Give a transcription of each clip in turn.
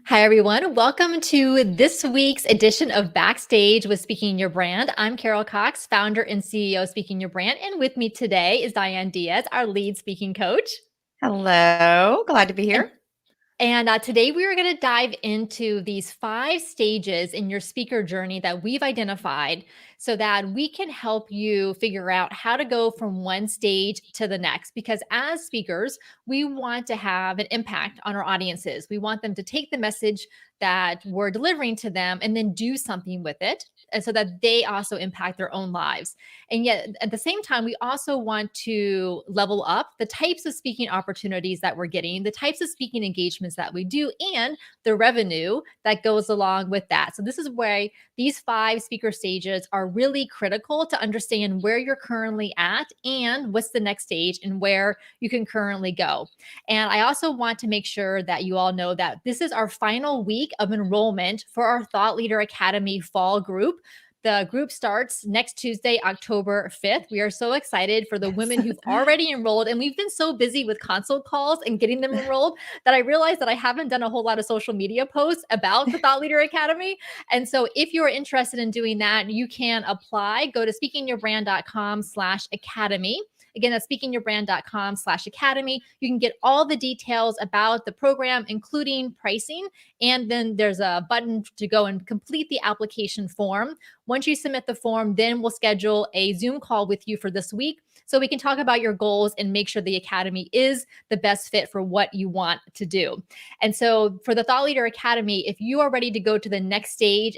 Hi, everyone. Welcome to this week's edition of Backstage with Speaking Your Brand. I'm Carol Cox, founder and CEO of Speaking Your Brand. And with me today is Diane Diaz, our lead speaking coach. Hello, glad to be And here. today we are going to dive into these 5 stages in your speaker journey that we've identified so that we can help you figure out how to go from one stage to the next. Because as speakers, we want to have an impact on our audiences. We want them to take the message that we're delivering to them and then do something with it, and so that they also impact their own lives. And yet, at the same time, we also want to level up the types of speaking opportunities that we're getting, the types of speaking engagements that we do, and the revenue that goes along with that. So, this is where these 5 speaker stages are really critical to understand where you're currently at and what's the next stage and where you can currently go. And I also want to make sure that you all know that this is our final week of enrollment for our Thought Leader Academy fall group. The group starts next Tuesday, October 5th. We are so excited for the women who've already enrolled. And we've been so busy with consult calls and getting them enrolled that I realized that I haven't done a whole lot of social media posts about the Thought Leader Academy. And so if you're interested in doing that, you can apply. Go to speakingyourbrand.com/academy. Again, that's speakingyourbrand.com/academy. You can get all the details about the program, including pricing. And then there's a button to go and complete the application form. Once you submit the form, then we'll schedule a Zoom call with you for this week so we can talk about your goals and make sure the Academy is the best fit for what you want to do. And so for the Thought Leader Academy, if you are ready to go to the next stage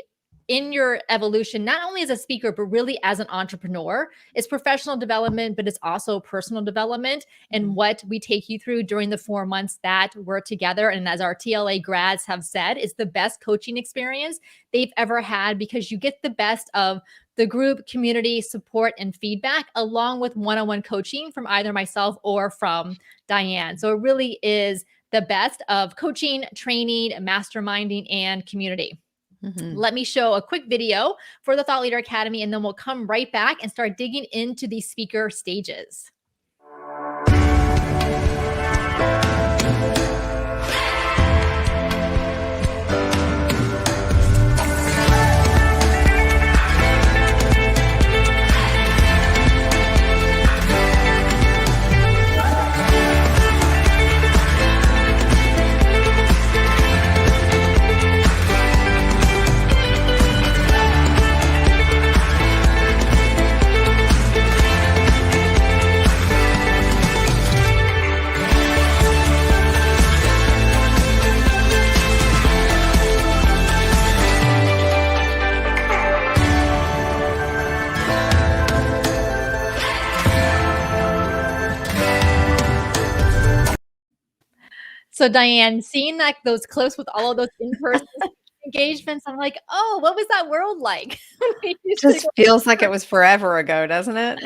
in your evolution, not only as a speaker, but really as an entrepreneur, it's professional development, but it's also personal development and what we take you through during the 4 months that we're together. And as our TLA grads have said, it's the best coaching experience they've ever had because you get the best of the group, community, support, and feedback, along with one-on-one coaching from either myself or from Diane. So it really is the best of coaching, training, masterminding, and community. Let me show a quick video for the Thought Leader Academy, and then we'll come right back and start digging into these speaker stages. So Diane, seeing like those clips with all of those in-person engagements, I'm like, oh, what was that world like? Just feels like it was forever ago, doesn't it?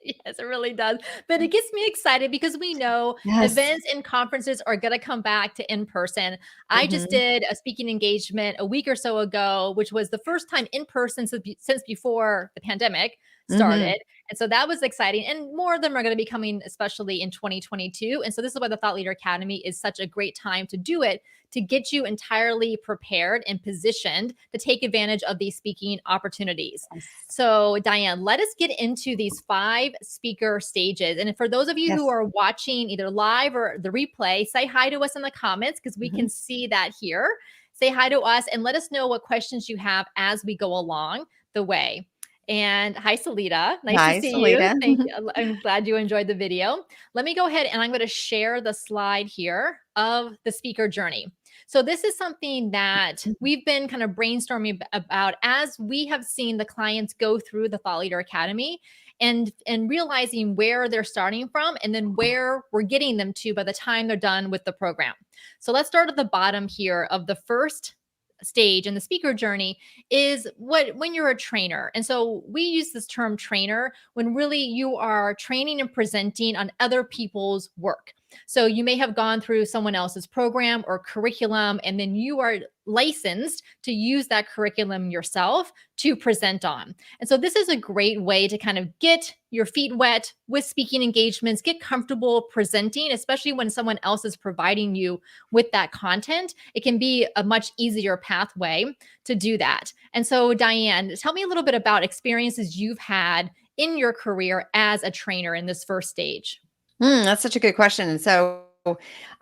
Yes, it really does. But it gets me excited because we know Yes. events and conferences are going to come back to in person. I just Mhm. did a speaking engagement a week or so ago, which was the first time in person since before the pandemic Mhm. started. And so that was exciting. And more of them are going to be coming, especially in 2022. And so this is why the Thought Leader Academy is such a great time to do it, to get you entirely prepared and positioned to take advantage of these speaking opportunities. Yes. So, Diane, let us get into these 5 speaker stages. And for those of you who Yes. are watching either live or the replay, say hi to us in the comments because we Mhm. can see that here. Say hi to us and let us know what questions you have as we go along the way. And hi, Salita. Nice to Hi, see you. Salita. Thank you. I'm glad you enjoyed the video. Let me go ahead and I'm going to share the slide here of the speaker journey. So this is something that we've been kind of brainstorming about as we have seen the clients go through the Thought Leader Academy and realizing where they're starting from and then where we're getting them to by the time they're done with the program. So let's start at the bottom here of the first stage in the speaker journey is when you're a trainer. And so we use this term trainer when really you are training and presenting on other people's work. So you may have gone through someone else's program or curriculum, and then you are licensed to use that curriculum yourself to present on. And so this is a great way to kind of get your feet wet with speaking engagements, get comfortable presenting, especially when someone else is providing you with that content. It can be a much easier pathway to do that. And so, Diane, tell me a little bit about experiences you've had in your career as a trainer in this first stage. That's such a good question. And so,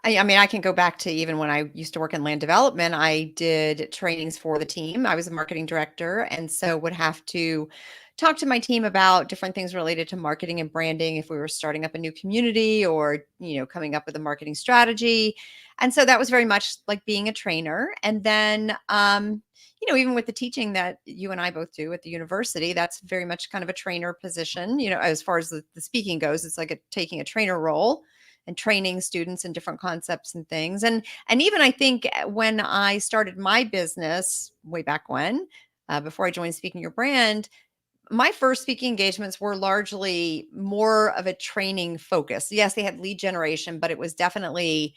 I mean, I can go back to even when I used to work in land development. I did trainings for the team. I was a marketing director, and so would have to talk to my team about different things related to marketing and branding if we were starting up a new community or, coming up with a marketing strategy. And so that was very much like being a trainer. And then, even with the teaching that you and I both do at the university, that's very much kind of a trainer position. As far as the speaking goes, it's like taking a trainer role and training students in different concepts and things. And even I think when I started my business way back when, before I joined Speaking Your Brand, my first speaking engagements were largely more of a training focus. Yes, they had lead generation, but it was definitely,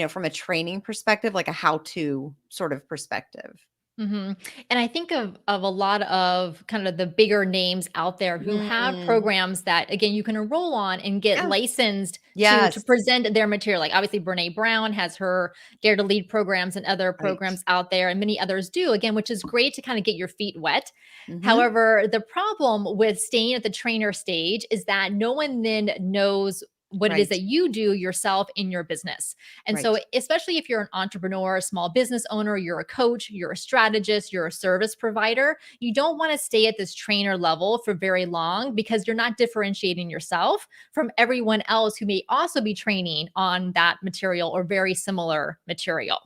from a training perspective, like a how-to sort of perspective. hmm And I think of a lot of kind of the bigger names out there who have Mm, programs that again you can enroll on and get yeah. licensed to Yes. present their material. Like obviously Brene Brown has her Dare to Lead programs and other Right. programs out there, and many others do again, which is great to kind of get your feet wet. Hmm. However, the problem with staying at the trainer stage is that no one then knows what it is Right. that you do yourself in your business. And so, Right. especially if you're an entrepreneur, a small business owner, you're a coach, you're a strategist, you're a service provider, you don't want to stay at this trainer level for very long because you're not differentiating yourself from everyone else who may also be training on that material or very similar material.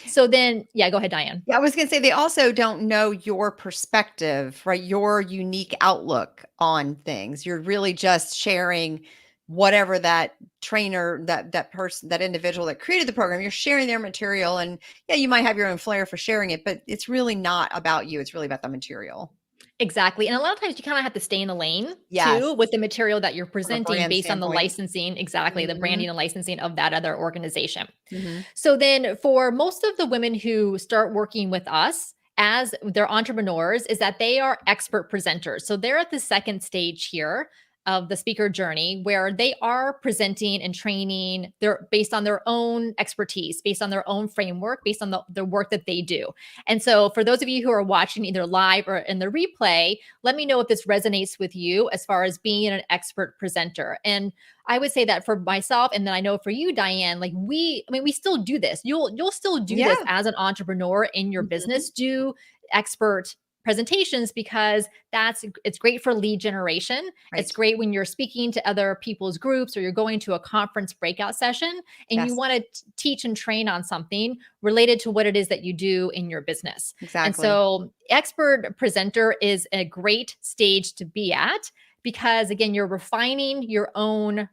So then, yeah, go ahead, Diane. Yeah, I was going to say they also don't know your perspective, right? Your unique outlook on things. You're really just sharing whatever that trainer, that person, that individual that created the program, you're sharing their material, and yeah, you might have your own flair for sharing it, but it's really not about you. It's really about the material. Exactly, and a lot of times you kinda have to stay in the lane Yes, too with the material that you're from a presenting brand based on the standpoint. licensing exactly, the Hmm. branding and licensing of that other organization. Hmm. So then for most of the women who start working with us as their entrepreneurs is that they are expert presenters. So they're at the second stage here of the speaker journey where they are presenting and training they're based on their own expertise, based on their own framework, based on the work that they do. And so for those of you who are watching either live or in the replay, let me know if this resonates with you as far as being an expert presenter. And I would say that for myself, and then I know for you, Diane, like we still do this. You'll still do this Yeah. as an entrepreneur in your Hmm. business. Do expert presentations because it's great for lead generation. It's Right. great when you're speaking to other people's groups or you're going to a conference breakout session and you Yes, want to teach and train on something related to what it is that you do in your business. And exactly. so expert presenter is a great stage to be at because again you're refining your own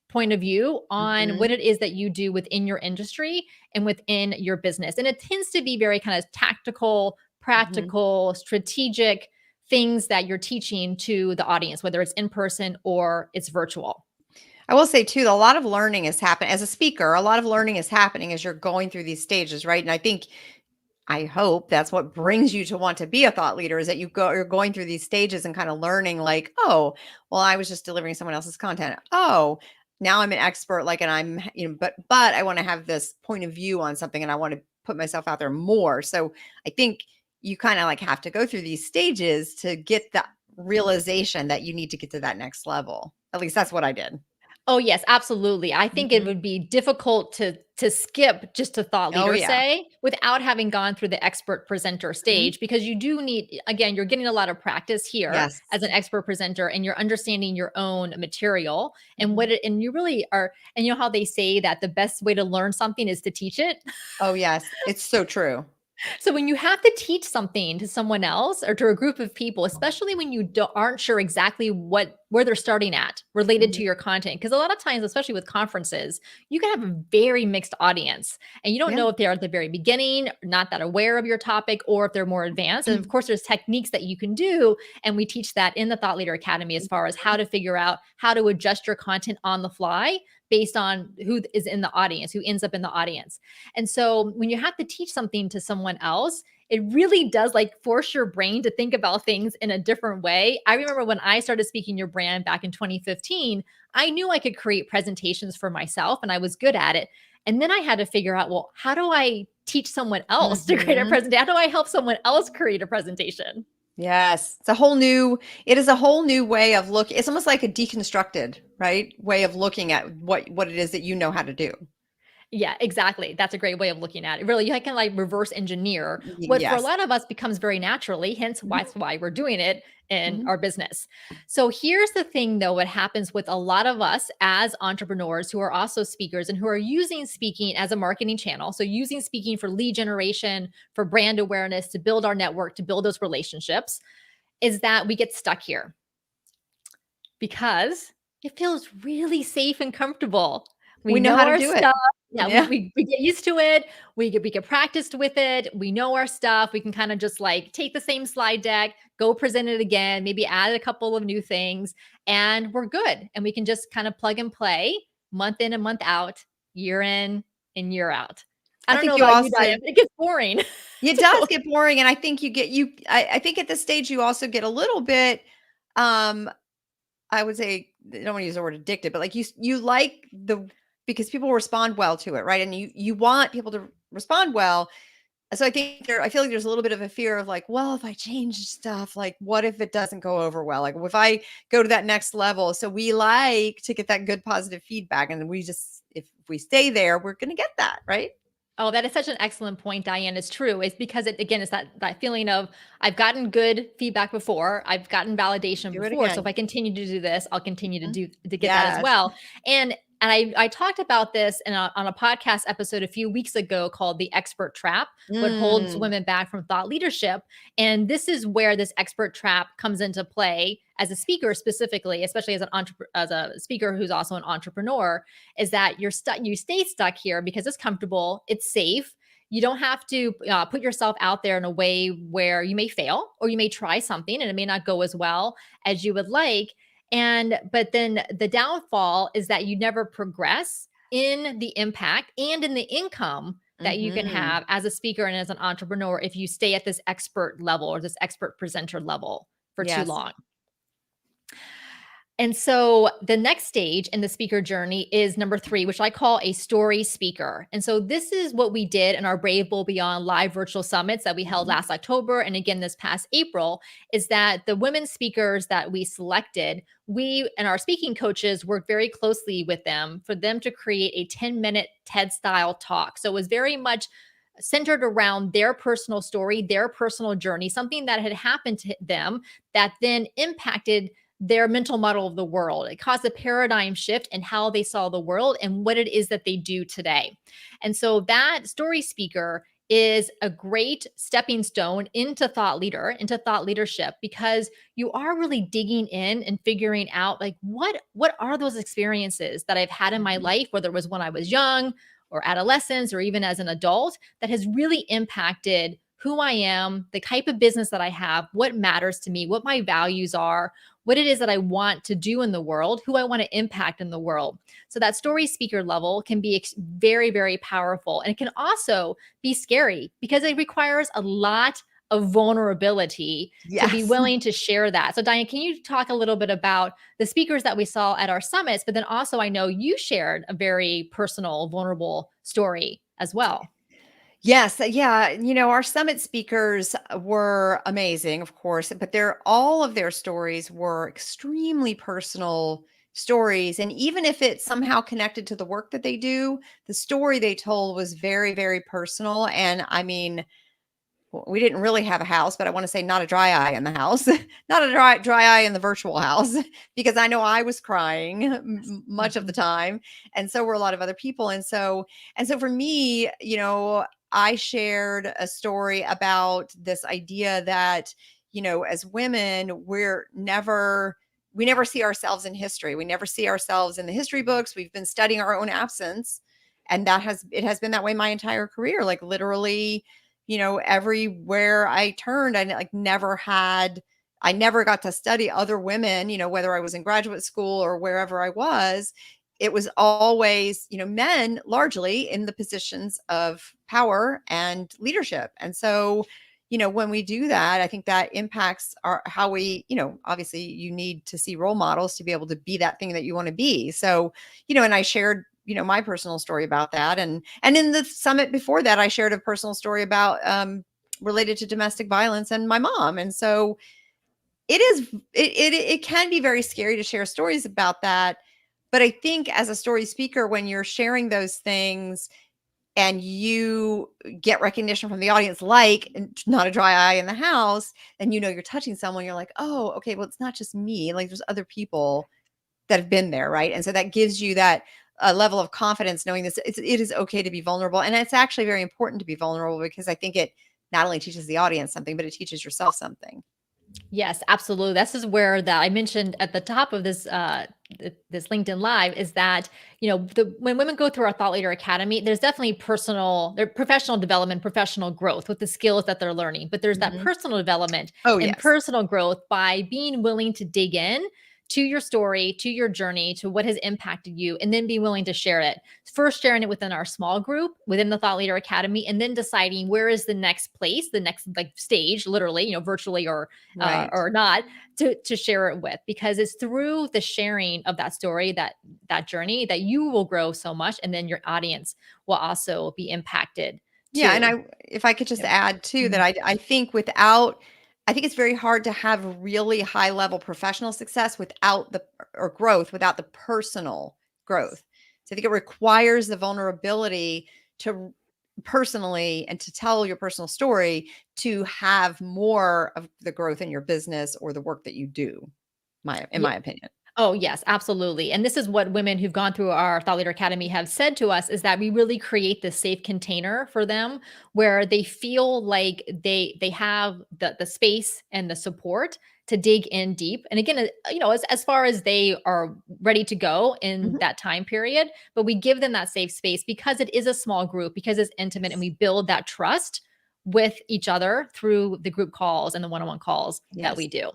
point of view on what Hmm. it is that you do within your industry and within your business, and it tends to be very kind of tactical, Hmm. practical, strategic things that you're teaching to the audience, whether it's in person or it's virtual. I will say too, a lot of learning is happening as a speaker. A lot of learning is happening as you're going through these stages, right? And I hope that's what brings you to want to be a thought leader is that you're going through these stages and kind of learning like, oh, well, I was just delivering someone else's content. Oh, now I'm an expert, like, and but I want to have this point of view on something and I want to put myself out there more. So I think you kind of like have to go through these stages to get the realization that you need to get to that next level. At least that's what I did. Oh, yes, absolutely. I think it Mhm. would be difficult to skip just a thought Oh leader yeah. say without having gone through the expert presenter Mhm. stage because you do need again, you're getting a lot of practice here Yes. as an expert presenter and you're understanding your own material and Mhm. what it and you really are and you know how they say that the best way to learn something is to teach it? Oh yes. It's so true. So when you have to teach something to someone else or to a group of people, especially when you aren't sure exactly where they're starting at related to Mhm. your content, because a lot of times, especially with conferences, you can have a very mixed audience, and you don't Yeah. know if they're at the very beginning, not that aware of your topic, or if they're more advanced. And of course, there's techniques that you can do, and we teach that in the Thought Leader Academy as far as how to figure out how to adjust your content on the fly based on who is in the audience, who ends up in the audience. And so when you have to teach something to someone else, it really does like force your brain to think about things in a different way. I remember when I started speaking your brand back in 2015, I knew I could create presentations for myself and I was good at it. And then I had to figure out, well, how do I teach someone else to create a Mhm. presentation? How do I help someone else create a presentation? Yes. It is a whole new way of look. It's almost like a deconstructed, right? Way of looking at what it is that you know how to do. Yeah, exactly. That's a great way of looking at it. Really, you can like reverse engineer what for a Yes. lot of us becomes very naturally, hence Mhm, why we're doing it in mhm. our business. So here's the thing though, what happens with a lot of us as entrepreneurs who are also speakers and who are using speaking as a marketing channel. So using speaking for lead generation, for brand awareness, to build our network, to build those relationships, is that we get stuck here because it feels really safe and comfortable. We We know know how to our do it. stuff. Yeah, we, Yeah. we, we get used to it. We get practiced with it. We know our stuff. We can kind of just like take the same slide deck, go present it again, maybe add a couple of new things, and we're good. And we can just kind of plug and play month in and month out, year in and year out. I I don't think know you about you, also Diane, but it gets boring. It does So get boring, and I think I think at this stage you also get a little bit, um, I would say, I don't wanna use the word addicted, but like you like because people respond well to it, right? And you want people to respond well. So I feel like there's a little bit of a fear of like, well, if I change stuff, like what if it doesn't go over well? Like if I go to that next level. So we like to get that good positive feedback. And we just if we stay there, we're gonna get that, right? oh, that is such an excellent point, Diane. It's true. It's because it again, it's that feeling of I've gotten good feedback before, I've gotten validation Do it before. So again. if I continue to do this, I'll continue Mhm. to get that as Yes. well. And I talked about this on a podcast episode a few weeks ago called "The Expert Trap: What Holds Mm. Women Back from Thought Leadership." And this is where this expert trap comes into play as a speaker, specifically, especially as as a speaker who's also an entrepreneur, is that you're stuck, you stay stuck here because it's comfortable, it's safe. You don't have to put yourself out there in a way where you may fail or you may try something and it may not go as well as you would like. And but then the downfall is that you never progress in the impact and in the income that you can Mhm. have as a speaker and as an entrepreneur if you stay at this expert level or this expert presenter level for too Yes. long. And so the next stage in the speaker journey is number 3, which I call a story speaker. And so this is what we did in our Brave Bold Beyond live virtual summits that we held Mhm. last October and again this past April, is that the women speakers that we selected, we and our speaking coaches worked very closely with them for them to create a 10-minute TED style talk. So it was very much centered around their personal story, their personal journey, something that had happened to them that then impacted their mental model of the world. It caused a paradigm shift in how they saw the world and what it is that they do today. And so that story speaker is a great stepping stone into into thought leadership, because you are really digging in and figuring out like what are those experiences that I've had in my Mhm. life, whether it was when I was young or adolescence or even as an adult, that has really impacted who I am, the type of business that I have, what matters to me, what my values are, what it is that I want to do in the world, who I want to impact in the world. So that story speaker level can be very, very powerful. And it can also be scary because it requires a lot of vulnerability to be Yes. willing to share that. So, Diane, can you talk a little bit about the speakers that we saw at our summits? But then also, I know you shared a very personal, vulnerable story as well. Yes, yeah, our summit speakers were amazing, of course, but all of their stories were extremely personal stories, and even if it somehow connected to the work that they do, the story they told was very, very personal, and I mean, we didn't really have a house, but I wanna say not a dry eye in the house, not a dry eye in the virtual house, because I know I was crying much of the Mhm. time, and so were a lot of other people, and so for me, I shared a story about this idea that, as women, we never see ourselves in history. We never see ourselves in the history books. We've been studying our own absence, and it has been that way my entire career. Like literally, everywhere I turned, I never got to study other women, whether I was in graduate school or wherever I was. it was always, men largely in the positions of power and leadership. And so, when we do that, I think that impacts how we, obviously you need to see role models to be able to be that thing that you want to be. So, and I shared, my personal story about that. And in the summit before that, I shared a personal story about, related to domestic violence and my mom. And so it can be very scary to share stories about that. But I think as a story speaker, when you're sharing those things and you get recognition from the audience, like not a dry eye in the house, and you're touching someone, you're like, oh, okay, well, it's not just me. Like there's other people that have been there, right? And so that gives you that level of confidence, knowing this it is okay to be vulnerable. And it's actually very important to be vulnerable, because I think it not only teaches the audience something, but it teaches yourself something. Yes, absolutely. This is where that I mentioned at the top of this this LinkedIn Live is that, when women go through our Thought Leader Academy, there's definitely their professional development, professional growth with the skills that they're learning, but there's that personal development Oh, and yes. personal growth by being willing to dig in to your story, to your journey, to what has impacted you, and then be willing to share it. First, sharing it within our small group, within the Thought Leader Academy, and then deciding where is the next place, the next like stage, literally, virtually Right. or not, to share it with, because it's through the sharing of that story, that journey, that you will grow so much, and then your audience will also be impacted Yeah, and too. if I could just Yep. add too, that Mhm. I think I think it's very hard to have really high level professional success without or growth without the personal growth. So I think it requires the vulnerability to personally and to tell your personal story to have more of the growth in your business or the work that you do, in my opinion. Oh, yes, absolutely. And this is what women who've gone through our Thought Leader Academy have said to us, is that we really create this safe container for them where they feel like they have the space and the support to dig in deep. And again, as far as they are ready to go in Mhm. that time period, but we give them that safe space because it is a small group, because it's intimate, and Yes. we build that trust with each other through the group calls and the one-on-one calls that we Yes. do.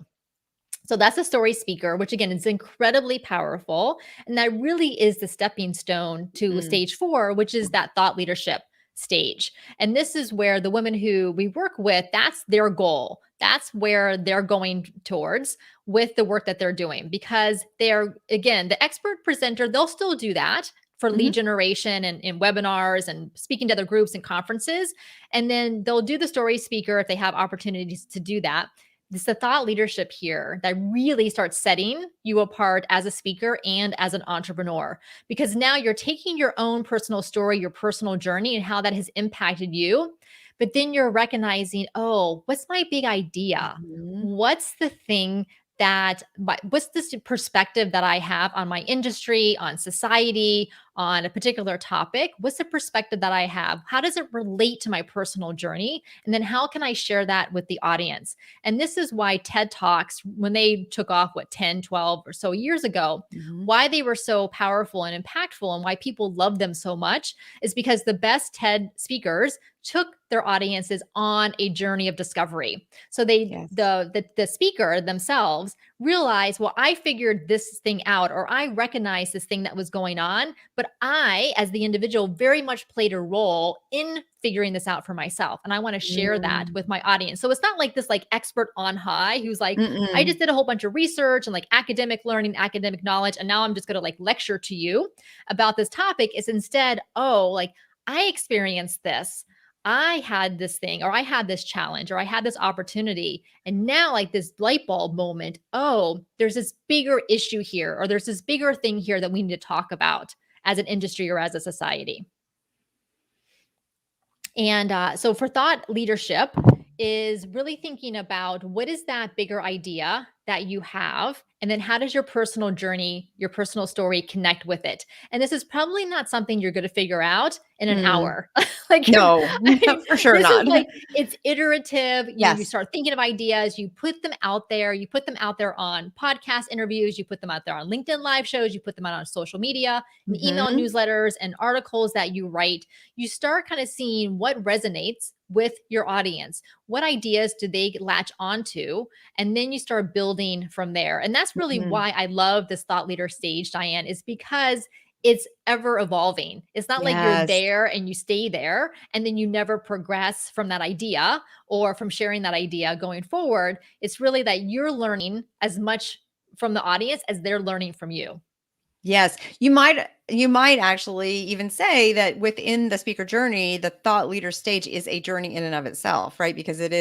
So that's a story speaker, which again is incredibly powerful. And that really is the stepping stone to Mm. stage 4, which is that thought leadership stage. And this is where the women who we work with, that's their goal. That's where they're going towards with the work that they're doing, because they're, again, the expert presenter, they'll still do that for lead Mhm. generation and in webinars and speaking to other groups and conferences. And then they'll do the story speaker if they have opportunities to do that. It's the thought leadership here that really starts setting you apart as a speaker and as an entrepreneur, because now you're taking your own personal story, your personal journey, and how that has impacted you. But then you're recognizing, oh, what's my big idea? Mhm. What's the thing what's this perspective that I have on my industry, on society, on a particular topic? What's the perspective that I have? How does it relate to my personal journey? And then how can I share that with the audience? And this is why TED Talks, when they took off, 10, 12 or so years ago, Mhm. why they were so powerful and impactful and why people loved them so much is because the best TED speakers took their audiences on a journey of discovery. So Yes. the speaker themselves realize, well, I figured this thing out, or I recognized this thing that was going on, but I, as the individual, very much played a role in figuring this out for myself. And I want to share that Mm. with my audience. So it's not like this like expert on high who's like, I Mm-mm. just did a whole bunch of research and like academic learning, academic knowledge, and now I'm just going to like lecture to you about this topic. Is instead, oh, like I experienced this. I had this thing, or I had this challenge, or I had this opportunity. And now, like this light bulb moment, oh, there's this bigger issue here, or there's this bigger thing here that we need to talk about as an industry or as a society. And so for thought leadership is really thinking about what is that bigger idea that you have, and then how does your personal journey, your personal story connect with it? And this is probably not something you're going to figure out in an Mm. hour. like No, I mean, for sure this is not. like it's iterative. You Yes. start thinking of ideas, you put them out there, you put them out there on podcast interviews, you put them out there on LinkedIn live shows, you put them out on social media, and email Mhm. newsletters and articles that you write. You start kind of seeing what resonates with your audience. What ideas do they latch onto? And then you start building from there. And that's really Mhm. why I love this thought leader stage, Diane, is because it's ever evolving. It's not like you're Yes. there and you stay there and then you never progress from that idea or from sharing that idea going forward. It's really that you're learning as much from the audience as they're learning from you. Yes, you might actually even say that within the speaker journey, the thought leader stage is a journey in and of itself, right? Because it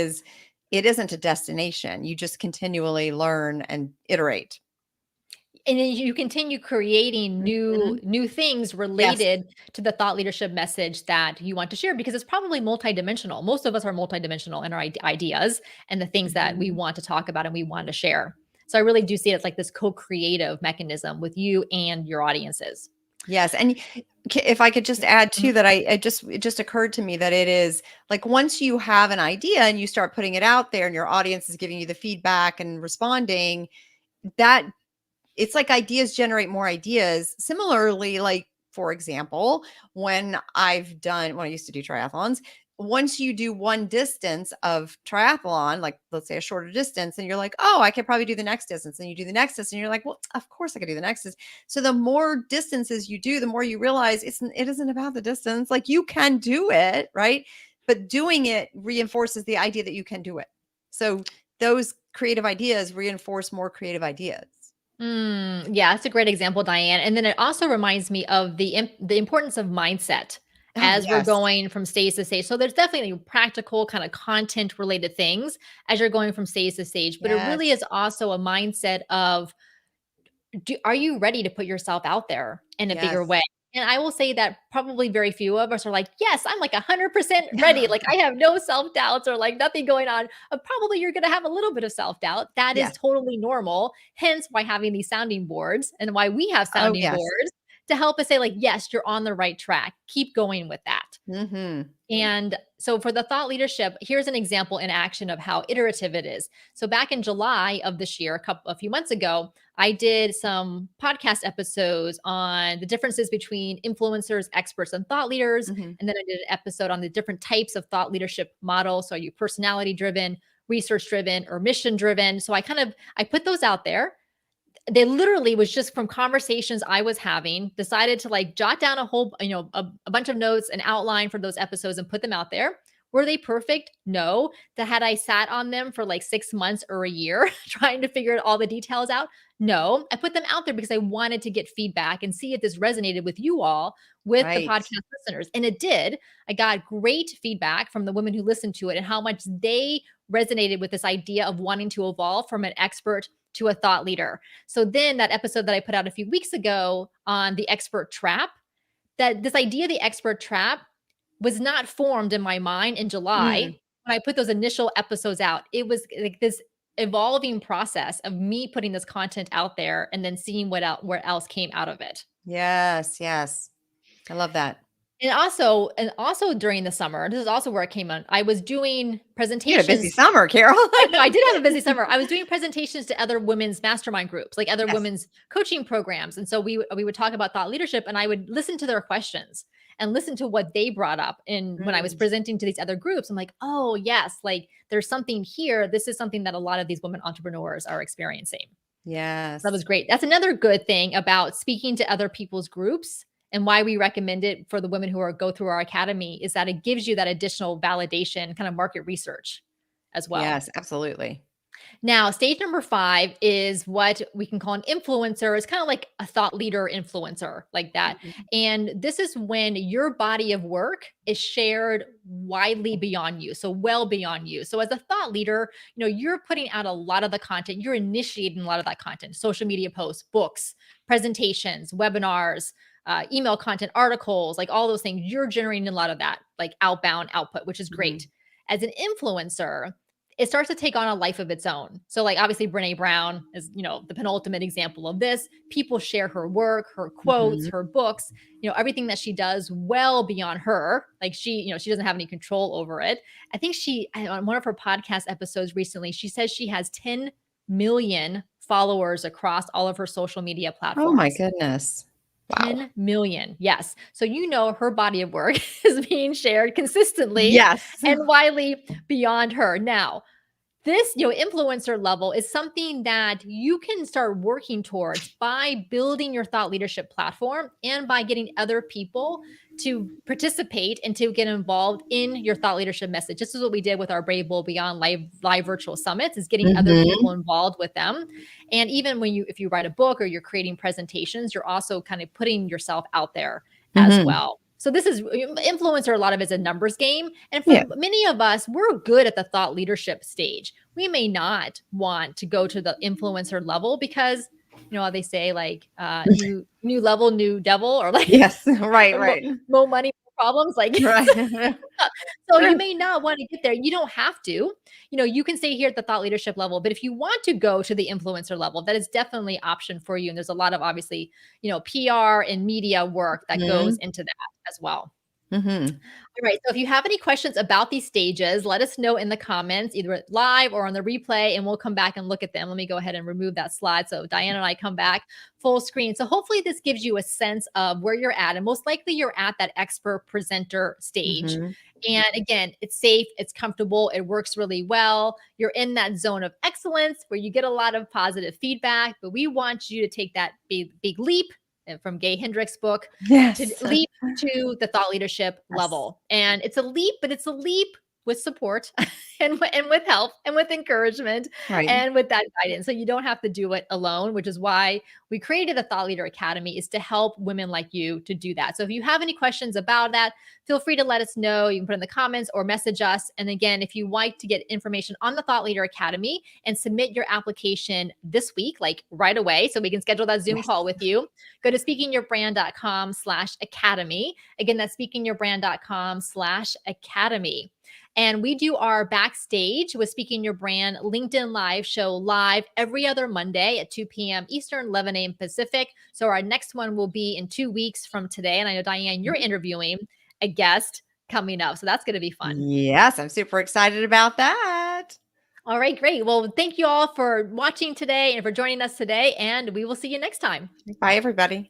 isn't a destination. You just continually learn and iterate. And then you continue creating Mhm. new things Yes. related to the thought leadership message that you want to share because it's probably multidimensional. Most of us are multidimensional in our ideas and the things that we Mhm. want to talk about and we want to share. So I really do see it as like this co-creative mechanism with you and your audiences. Yes, and if I could just add too Mhm. that it just occurred to me that it is like once you have an idea and you start putting it out there and your audience is giving you the feedback and responding, that it's like ideas generate more ideas. Similarly, like for example, when I used to do triathlons, once you do one distance of triathlon, like let's say a shorter distance, and you're like, oh, I could probably do the next distance. And you do the next distance, and you're like, well, of course I could do the next distance. So the more distances you do, the more you realize it isn't about the distance. Like you can do it, right? But doing it reinforces the idea that you can do it. So those creative ideas reinforce more creative ideas. Yeah, that's a great example, Diane. And then it also reminds me of the importance of mindset Oh, as we're yes. going from stage to stage. So there's definitely practical kind of content related things as you're going from stage to stage, but it really Yes. is also a mindset of are you ready to put yourself out there in a bigger Yes. way? And I will say that probably very few of us are like, yes, I'm like 100% ready. Like I have no self doubts or like nothing going on. Probably you're going to have a little bit of self doubt. That is Yes. totally normal. Hence why having these sounding boards and why we have Oh, sounding yes. boards to help us say, like, yes, you're on the right track. Keep going with that. Mhm. And so for the thought leadership, here's an example in action of how iterative it is. So back in July of this year, a few months ago, I did some podcast episodes on the differences between influencers, experts, and thought leaders. Mhm. And then I did an episode on the different types of thought leadership models. So are you personality driven, research driven, or mission driven? So I put those out there. They literally was just from conversations I was having, decided to like jot down a whole, a bunch of notes and outline for those episodes and put them out there. Were they perfect? No. That had I sat on them for like 6 months or a year trying to figure all the details out? No. I put them out there because I wanted to get feedback and see if this resonated with you all, with the Right. podcast listeners. And it did. I got great feedback from the women who listened to it and how much they resonated with this idea of wanting to evolve from an expert to a thought leader. So then that episode that I put out a few weeks ago on the expert trap, that this idea of the expert trap was not formed in my mind in Mm. July when I put those initial episodes out. It was like this evolving process of me putting this content out there and then seeing what else came out of it. Yes, yes. I love that. And also during the summer, this is also where it came on. I was doing You had a busy presentations. summer, Carol. I know I did have a busy summer. I was doing presentations to other women's mastermind groups, like other Yes. women's coaching programs. And so we would talk about thought leadership and I would listen to their questions and listen to what they brought up. And when I was Mm. presenting to these other groups, I'm like, oh yes, like there's something here. This is something that a lot of these women entrepreneurs are experiencing. That Yes. was great. That's another good thing about speaking to other people's groups and why we recommend it for the women who go through our academy is that it gives you that additional validation, kind of market research as well. Yes, absolutely. Now, stage number 5 is what we can call an influencer. It's kind of like a thought leader influencer, like that. Mhm. And this is when your body of work is shared widely beyond you, so well beyond you. So as a thought leader, you're putting out a lot of the content, you're initiating a lot of that content, social media posts, books, presentations, webinars, email content, articles, like all those things. You're generating a lot of that, like outbound output, which is Mhm. great. As an influencer, it starts to take on a life of its own. So like obviously Brene Brown is, the penultimate example of this. People share her work, her quotes, Mhm. her books, everything that she does well beyond her. Like she doesn't have any control over it. I think on one of her podcast episodes recently, she says she has 10 million followers across all of her social media Oh my platforms. goodness. Wow. 10 million. Yes. So her body of work is being shared consistently Yes. and widely beyond her. Now, this, influencer level is something that you can start working towards by building your thought leadership platform and by getting other people to participate and to get involved in your thought leadership message. This is what we did with our Brave Bold Beyond live virtual summits, is getting other people involved with them. And even if you write a book or you're creating presentations, you're also kind of putting yourself out there as well. So this is influencer. A lot of it is a numbers game. And for many of us, we're good at the thought leadership stage. We may not want to go to the influencer level because, how they say, like, new level, new devil, or like, yes, right. More money, more problems. Like, right. so you may not want to get there. You don't have to. You can stay here at the thought leadership level. But if you want to go to the influencer level, that is definitely an option for you. And there's a lot of, obviously, PR and media work that goes into that as well. All right. So if you have any questions about these stages, let us know in the comments, either live or on the replay, and we'll come back and look at them. Let me go ahead and remove that slide. So Diana and I come back full screen. So hopefully this gives you a sense of where you're at. And most likely you're at that expert presenter stage. And again, it's safe, it's comfortable, it works really well. You're in that zone of excellence where you get a lot of positive feedback, but we want you to take that big leap, and from Gay Hendricks' book, to leap to the thought leadership level. And it's a leap, but it's a leap with support and with help and with encouragement and with that guidance. So you don't have to do it alone, which is why we created the Thought Leader Academy, is to help women like you to do that. So if you have any questions about that, feel free to let us know. You can put in the comments or message us. And again, if you like to get information on the Thought Leader Academy and submit your application this week, like right away, so we can schedule that Zoom call with you, go to speakingyourbrand.com/academy. Again, that's speakingyourbrand.com/academy. And we do our backstage with Speaking Your Brand LinkedIn Live show live every other Monday at 2 p.m. Eastern, 11 a.m. Pacific. So our next one will be in 2 weeks from today. And I know, Diane, you're interviewing a guest coming up. So that's going to be fun. Yes, I'm super excited about that. All right, great. Well, thank you all for watching today and for joining us today. And we will see you next time. Bye, everybody.